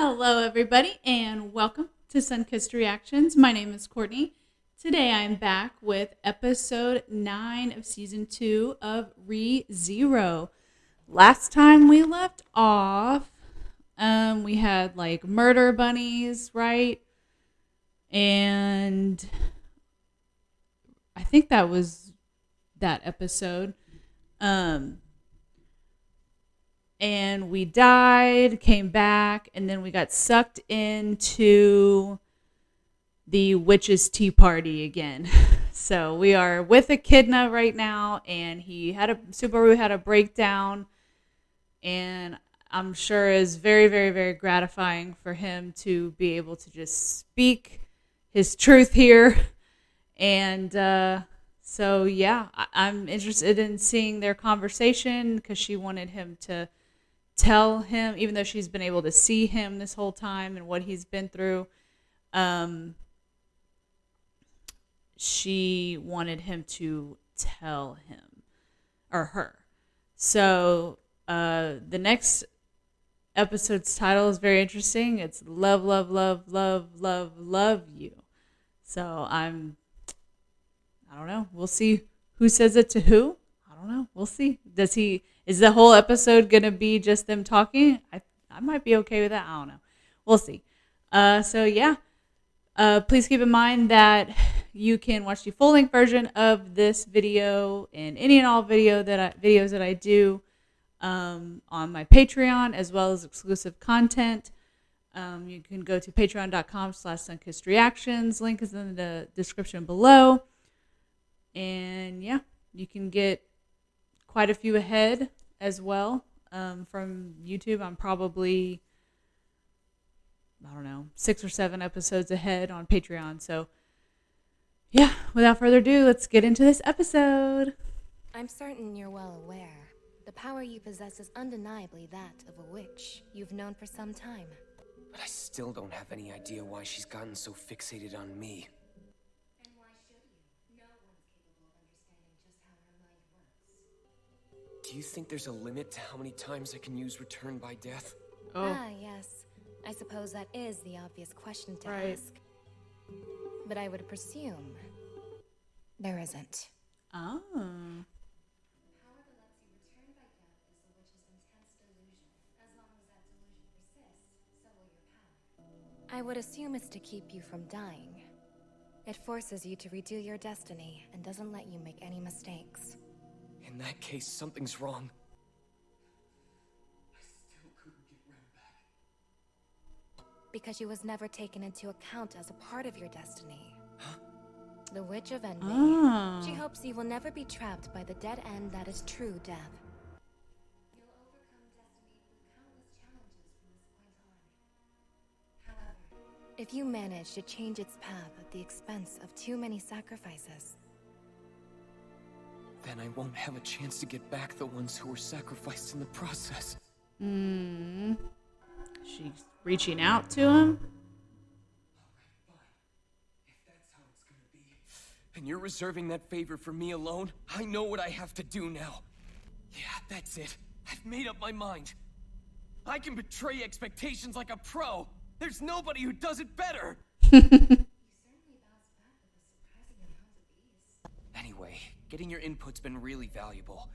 Hello, everybody, and welcome to Sunkissed Reactions. My name is Courtney. Today, I'm back with episode 9 of season 2 of ReZero. Last time we left off, we had like murder bunnies, right? And I think that was that episode. And we died, came back, and then we got sucked into the witch's tea party again. So we are with Echidna right now, and Subaru had a breakdown, and I'm sure is very, very, very gratifying for him to be able to just speak his truth here. And so yeah, I'm interested in seeing their conversation because she wanted him to tell him, even though she's been able to see him this whole time and what he's been through, she wanted him to tell him or her. So the next episode's title is very interesting. It's Love, Love, Love, Love, Love, Love You. So I don't know. We'll see who says it to who. I don't know. We'll see. Is the whole episode going to be just them talking? I might be okay with that. I don't know. We'll see. So yeah. Please keep in mind that you can watch the full-length version of this video and any and all videos that I do on my Patreon, as well as exclusive content. You can go to patreon.com/sunkissedreactions. Link is in the description below. And yeah, you can get quite a few ahead as well from YouTube. I'm probably, 6 or 7 episodes ahead on Patreon. So yeah, without further ado, let's get into this episode. I'm certain you're well aware. The power you possess is undeniably that of a witch you've known for some time. But I still don't have any idea why she's gotten so fixated on me. And why should you? No one's capable of understanding just how her mind works. Do you think there's a limit to how many times I can use return by death? Oh. Ah, yes. I suppose that is the obvious question to Right. ask. But I would presume there isn't. Oh. The power that lets you return by death is the witch's intense delusion. As long as that delusion persists, so will your power. I would assume it's to keep you from dying. It forces you to redo your destiny and doesn't let you make any mistakes. In that case, something's wrong. I still couldn't get Rem back. Because she was never taken into account as a part of your destiny. Huh? The Witch of Envy. Oh. She hopes you will never be trapped by the dead end that is true death. You'll overcome destiny through countless challenges from this point on. However, if you manage to change its path at the expense of too many sacrifices, Then I won't have a chance to get back the ones who were sacrificed in the process. She's reaching out to him. Alright, fine. If that's how it's gonna be. And you're reserving that favor for me alone? I know what I have to do now. Yeah, that's it. I've made up my mind. I can betray expectations like a pro. There's nobody who does it better. you certainly bounced back with a surprising amount of ease. Anyway, getting your input's been really valuable.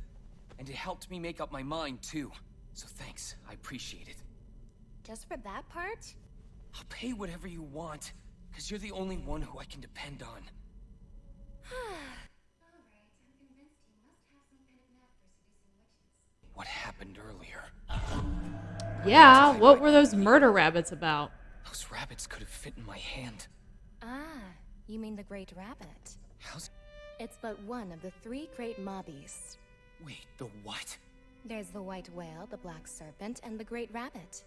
And it helped me make up my mind, too. So thanks, I appreciate it. Just for that part? I'll pay whatever you want, because you're the only one who I can depend on. Alright, I'm convinced you must have some kind of knack for seducing witches. What happened earlier? Yeah, what were those murder rabbits about? Those rabbits could have fit in my hand. Ah, you mean the Great Rabbit. How's... It's but one of the 3 great mobbies. Wait, the what? There's the white whale, the black serpent, and the great rabbit.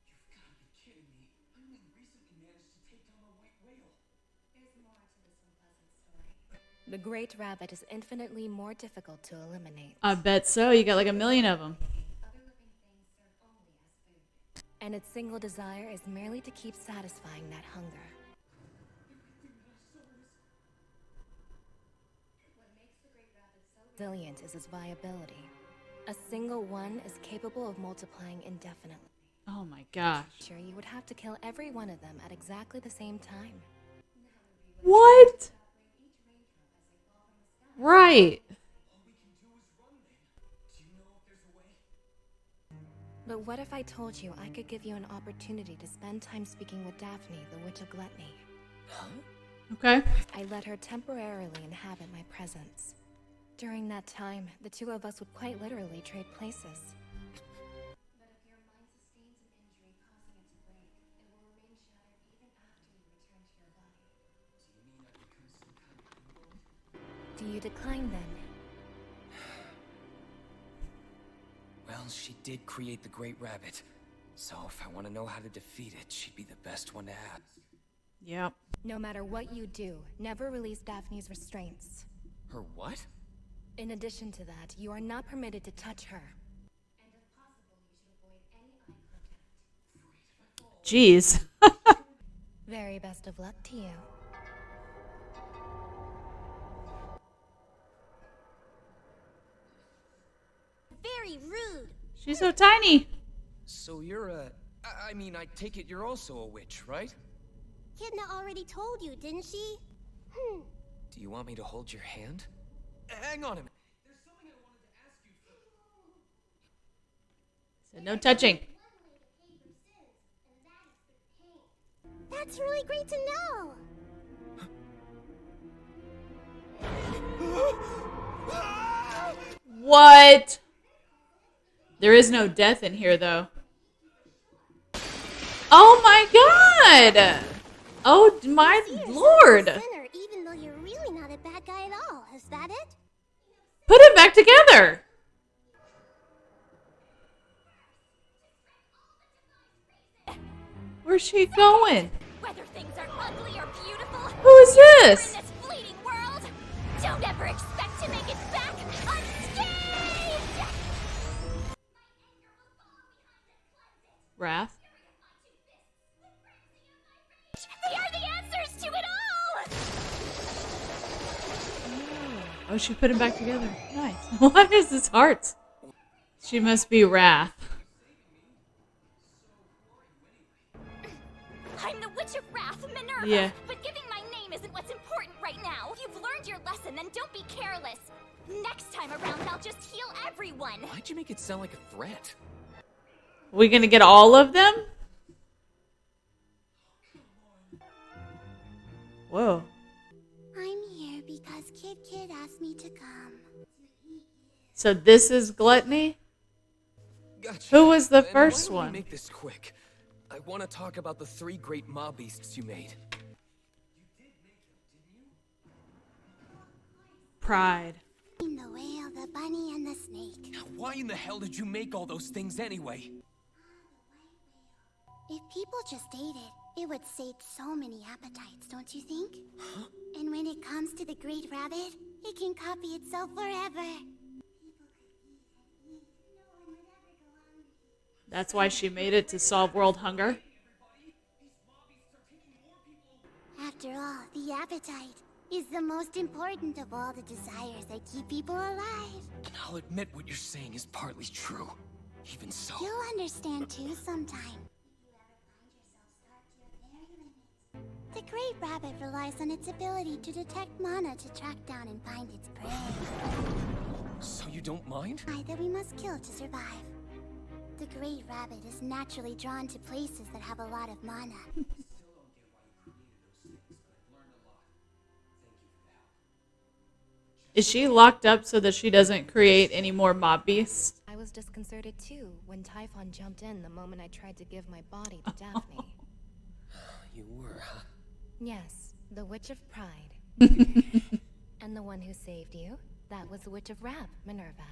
You've gotta be kidding me. I only recently managed to take down a white whale. There's more to this unpleasant story. The great rabbit is infinitely more difficult to eliminate. I bet so. You got like a million of them. Other living things serve only as food. And its single desire is merely to keep satisfying that hunger. What makes the great rabbit so resilient is its viability. A single one is capable of multiplying indefinitely. Oh my gosh. Sure, you would have to kill every one of them at exactly the same time. What? Right. But what if I told you I could give you an opportunity to spend time speaking with Daphne, the Witch of Gluttony? Okay. I let her temporarily inhabit my presence. During that time, the two of us would quite literally trade places. But if your mind sustains an injury causing it to break, it will remain shattered even after you return to your body. Do you mean I become some kind of invalid? Do you decline then? Well, she did create the Great Rabbit. So if I want to know how to defeat it, she'd be the best one to ask. Yep. No matter what you do, never release Daphne's restraints. Her what? In addition to that, you are not permitted to touch her. And if possible, you should avoid any eye contact. Jeez. Very best of luck to you. Very rude. She's so tiny. So you're I mean, I take it you're also a witch, right? Kidna already told you, didn't she? Do you want me to hold your hand? Hang on a minute. There's something I wanted to ask you first. So no touching. That's really great to know. What? There is no death in here, though. Oh my god! Oh my lord! Sinner, even though you're really not a bad guy at all. Is that it? Put it back together! Where's she going? Whether things are ugly or beautiful, Who is in this? this fleeting world, don't ever expect to make it back unscathed! Wrath? They are the answers to it all! Oh, she put it back together. Nice. What is this heart? She must be Wrath. I'm the Witch of Wrath, Minerva. Yeah. But giving my name isn't what's important right now. You've learned your lesson, then don't be careless. Next time around, I'll just heal everyone. Why'd you make it sound like a threat? We gonna get all of them? Whoa. I'm here because Kid asked me to come. So this is Gluttony? Gotcha. Who was the And first why don't we one? make this quick? I want to talk about the 3 great mob beasts you made. Pride. The whale, the bunny, and the snake. Now, why in the hell did you make all those things anyway? If people just ate it, it would sate so many appetites, don't you think? And when it comes to the Great Rabbit, it can copy itself forever. That's why she made it to solve world hunger. After all, the appetite is the most important of all the desires that keep people alive. And I'll admit what you're saying is partly true. Even so. You'll understand too sometime. The Great Rabbit relies on its ability to detect mana to track down and find its prey. So you don't mind? That we must kill to survive. The Great Rabbit is naturally drawn to places that have a lot of mana. Is she locked up so that she doesn't create any more mob beasts? I was disconcerted too when Typhon jumped in the moment I tried to give my body to Daphne. You were, huh? Yes, the Witch of Pride. And the one who saved you, that was the Witch of Wrath, Minerva.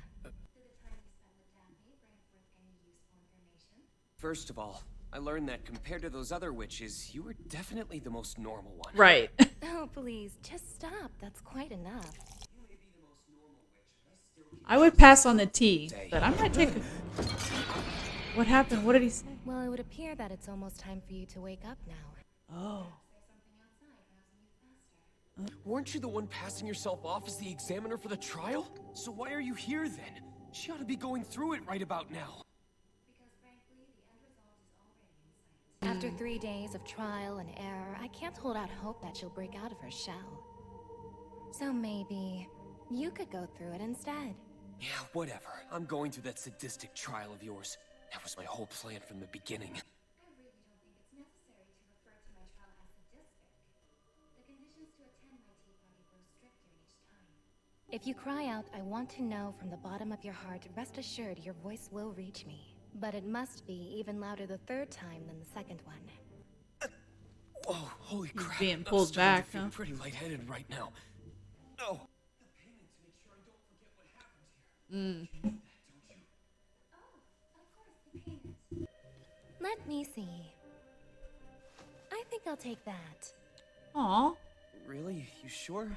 First of all, I learned that compared to those other witches, you were definitely the most normal one. Right. Oh, please, just stop. That's quite enough. I would pass on the tea, but I might take a... What happened? What did he say? Well, it would appear that it's almost time for you to wake up now. Oh. Weren't you the one passing yourself off as the examiner for the trial? So why are you here then? She ought to be going through it right about now. After 3 days of trial and error, I can't hold out hope that she'll break out of her shell. So maybe you could go through it instead. Yeah, whatever. I'm going through that sadistic trial of yours. That was my whole plan from the beginning. I really don't think it's necessary to refer to my trial as sadistic. The conditions to attend my tea party grow stricter each time. If you cry out, "I want to know" from the bottom of your heart, rest assured your voice will reach me. But it must be even louder the third time than the second one. Whoa, holy crap. being I'm pulled starting back, to feel huh? pretty lightheaded right now. No. The payment to make sure I don't forget what happened here. You know that, don't you? Oh, of course, the payment. Let me see. I think I'll take that. Aw. Really? You sure? This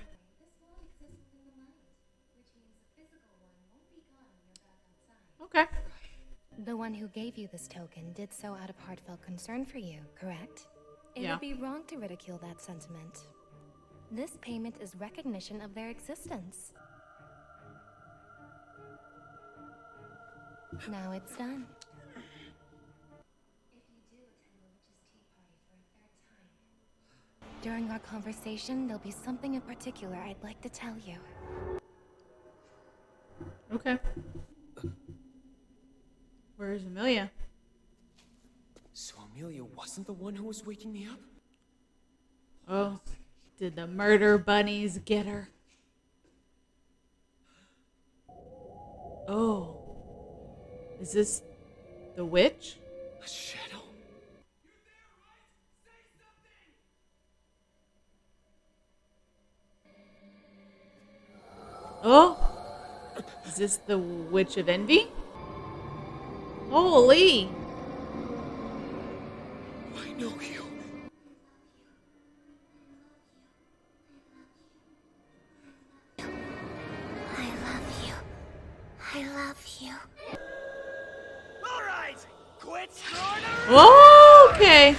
wall exists within the mind, which means the physical one won't be gone when you're back outside. Okay. The one who gave you this token did so out of heartfelt concern for you, correct? It Yeah. would be wrong to ridicule that sentiment. This payment is recognition of their existence. Now it's done. If you do attend the witch's tea party for a third time, during our conversation, there'll be something in particular I'd like to tell you. Okay. Where's Amelia? So Amelia wasn't the one who was waking me up? Oh, did the murder bunnies get her? Oh. Is this the witch? A shadow? Oh. Is this the Witch of Envy? Holy. I know you. I love you. I love you. All right, quit snorting. Okay.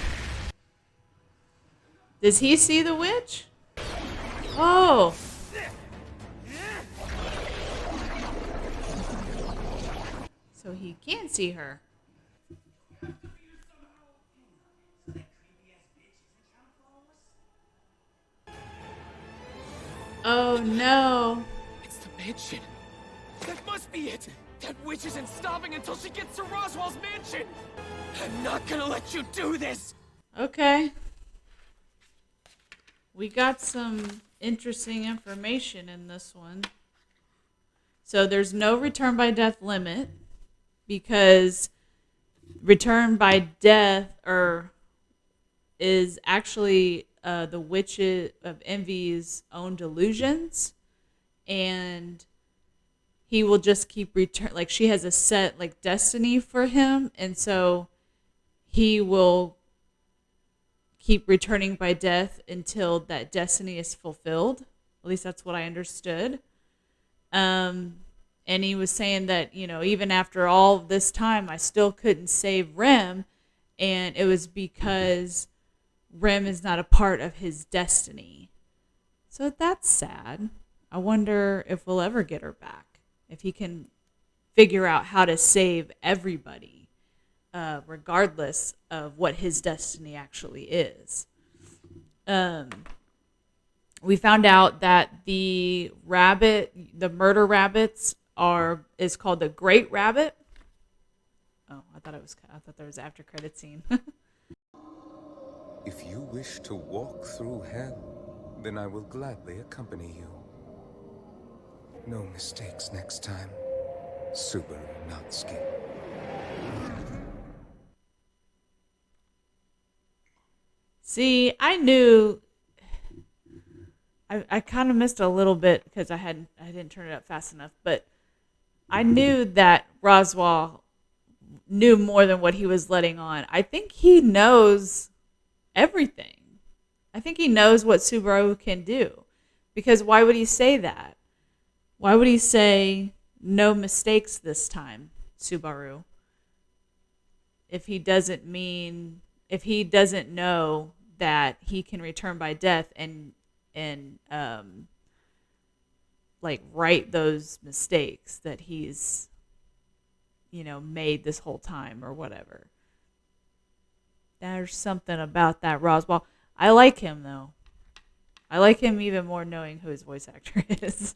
Does he see the witch? Oh. So he can see her. Oh no. It's the mansion. That must be it. That witch isn't stopping until she gets to Roswell's mansion. I'm not gonna let you do this. Okay. We got some interesting information in this one. So there's no return by death limit because return by death is actually the Witch of Envy's own delusions, and he will just keep like she has a set like destiny for him, and so he will keep returning by death until that destiny is fulfilled. At least that's what I understood. And he was saying that, even after all this time, I still couldn't save Rem. And it was because Rem is not a part of his destiny. So that's sad. I wonder if we'll ever get her back. If he can figure out how to save everybody, regardless of what his destiny actually is. We found out that the murder rabbits is called the Great Rabbit. Oh, I thought there was an after credit scene. If you wish to walk through hell, then I will gladly accompany you. No mistakes next time, Subaru Natsuki. See, I knew. I kind of missed a little bit because I didn't turn it up fast enough, but I knew that Roswell knew more than what he was letting on. I think he knows everything. I think he knows what Subaru can do. Because why would he say that? Why would he say no mistakes this time, Subaru? If he doesn't know that he can return by death and like right those mistakes that he's made this whole time or whatever. there's something about that Roswell. I like him though. I like him even more knowing who his voice actor is.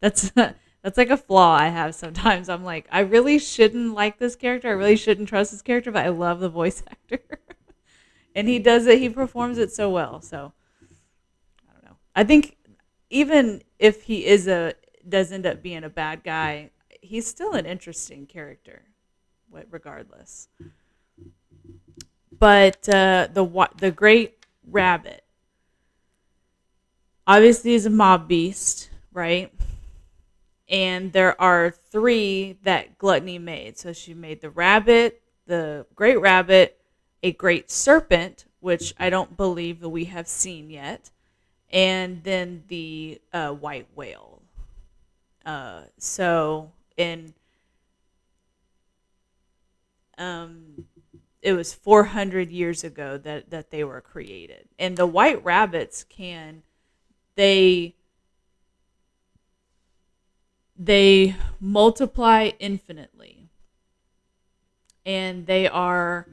That's like a flaw I have sometimes. I'm like, I really shouldn't like this character. I really shouldn't trust this character, but I love the voice actor. And he does it. He performs it so well. So I don't know. I think even if he does end up being a bad guy, he's still an interesting character, regardless. But the Great Rabbit obviously is a mob beast, right? And there are 3 that Gluttony made. So she made the rabbit, the Great Rabbit, a Great Serpent, which I don't believe that we have seen yet, and then the White Whale. So in it was 400 years ago that they were created. And the white rabbits they multiply infinitely. And they are,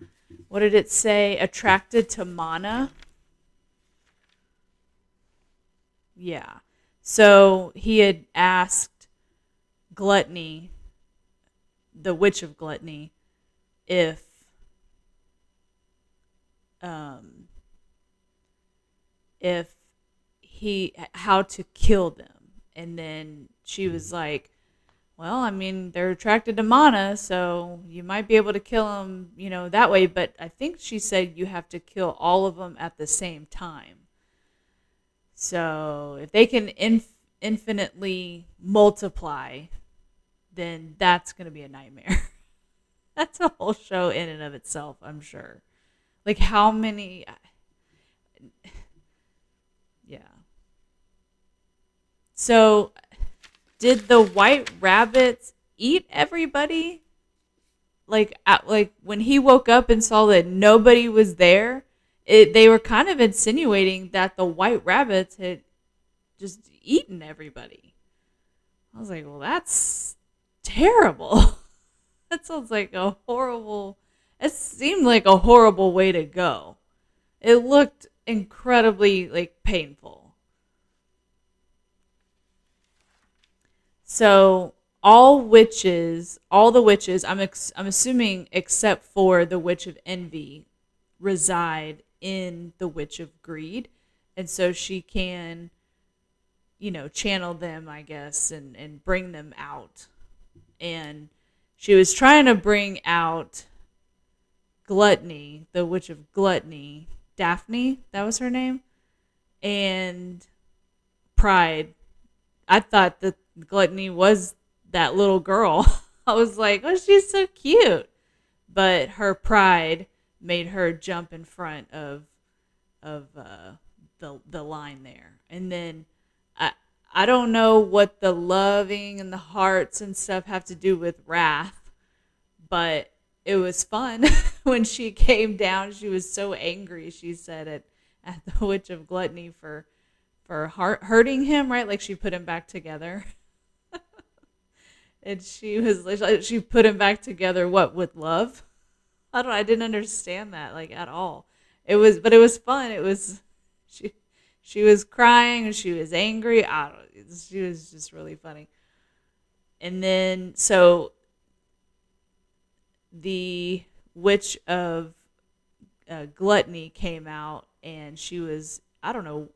what did it say, attracted to mana? Yeah. So he had asked Gluttony, the Witch of Gluttony, if how to kill them. And then she was like, well, I mean, they're attracted to mana, so you might be able to kill them, that way. But I think she said you have to kill all of them at the same time. So if they can infinitely multiply, then that's going to be a nightmare. That's a whole show in and of itself, I'm sure. Like how many... Yeah. So, did the white rabbits eat everybody? Like when he woke up and saw that nobody was there, they were kind of insinuating that the white rabbits had just eaten everybody. I was like, well, that's terrible. That sounds like a horrible... It seemed like a horrible way to go. It looked incredibly painful. So all the witches, I'm assuming except for the Witch of Envy, reside in the Witch of Greed, and so she can, channel them, I guess, and bring them out. And she was trying to bring out Gluttony, the Witch of Gluttony, Daphne, that was her name, and Pride. I thought that Gluttony was that little girl. I was like, oh, she's so cute. But her pride made her jump in front of the line there. And then I don't know what the loving and the hearts and stuff have to do with wrath, but it was fun. When she came down, she was so angry, she said, at the Witch of Gluttony for hurting him, right? Like she put him back together. And she put him back together, what, with love? I didn't understand that at all. But it was fun. It was, she was crying and she was angry. She was just really funny. And then, so the Witch of Gluttony came out, and she was, I don't know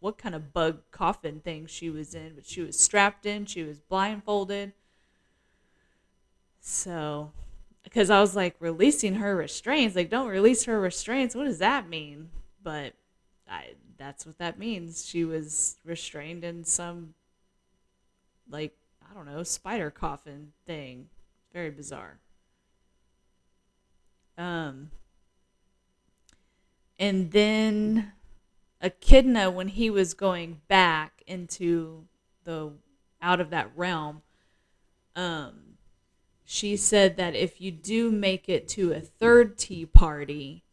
what kind of bug coffin thing she was in, but she was strapped in, she was blindfolded. So, because I was like, releasing her restraints, don't release her restraints, what does that mean? But that's what that means. She was restrained in some, I don't know, spider coffin thing. Very bizarre. And then Echidna, when he was going back into out of that realm, she said that if you do make it to a third tea party,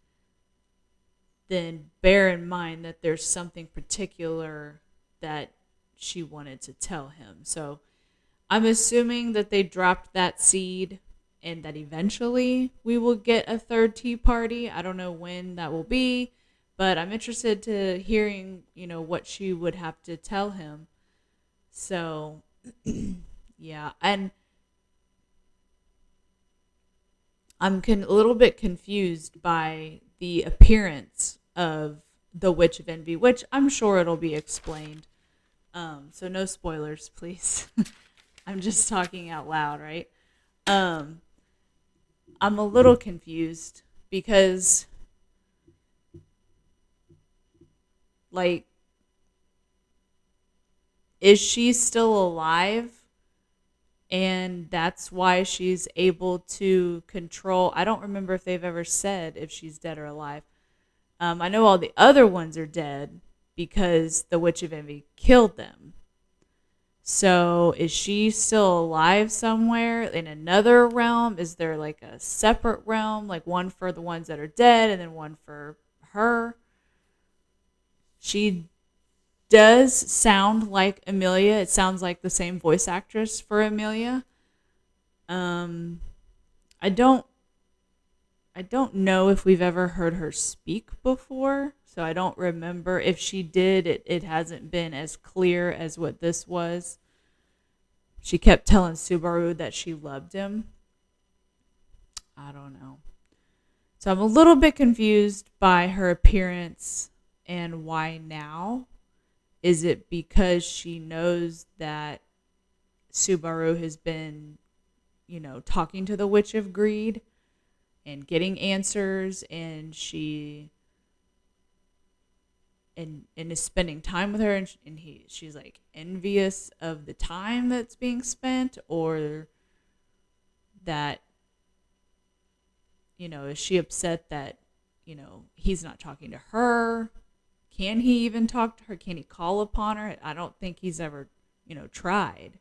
then bear in mind that there's something particular that she wanted to tell him. So I'm assuming that they dropped that seed and that eventually we will get a third tea party. I don't know when that will be, but I'm interested to hearing, what she would have to tell him. So, yeah. And I'm a little bit confused by the appearance of the Witch of Envy, which I'm sure it'll be explained. So no spoilers, please. I'm just talking out loud, right? I'm a little confused because, like, is she still alive? And that's why she's able to control. I don't remember if they've ever said if she's dead or alive. I know all the other ones are dead because the Witch of Envy killed them. So is she still alive somewhere in another realm? Is there like a separate realm, like one for the ones that are dead and then one for her? She does sound like Amelia. It sounds like the same voice actress for Amelia. I don't know if we've ever heard her speak before, so I don't remember. If she did, it hasn't been as clear as what this was. She kept telling Subaru that she loved him. I don't know. So I'm a little bit confused by her appearance and why now. Is it because she knows that Subaru has been, talking to the Witch of Greed and getting answers, and she and is spending time with her, and she's like envious of the time that's being spent, or that, is she upset that, he's not talking to her? Can he even talk to her? Can he call upon her? I don't think he's ever, tried.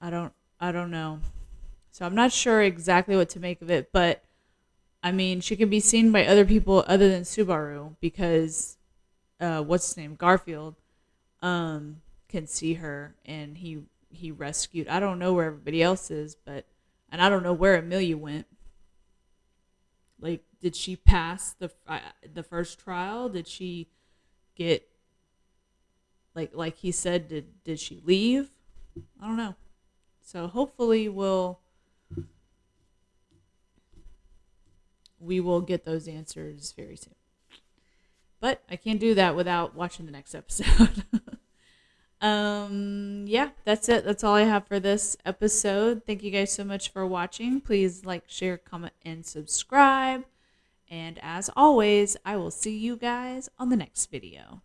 I don't know. So I'm not sure exactly what to make of it, but I mean, she can be seen by other people other than Subaru because what's his name? Garfield can see her, and he rescued. I don't know where everybody else is, and I don't know where Amelia went. Like, did she pass the first trial? Did she get like he said? Did she leave? I don't know. So hopefully we will get those answers very soon. But I can't do that without watching the next episode. Yeah, that's it. That's all I have for this episode. Thank you guys so much for watching. Please like, share, comment, and subscribe. And as always, I will see you guys on the next video.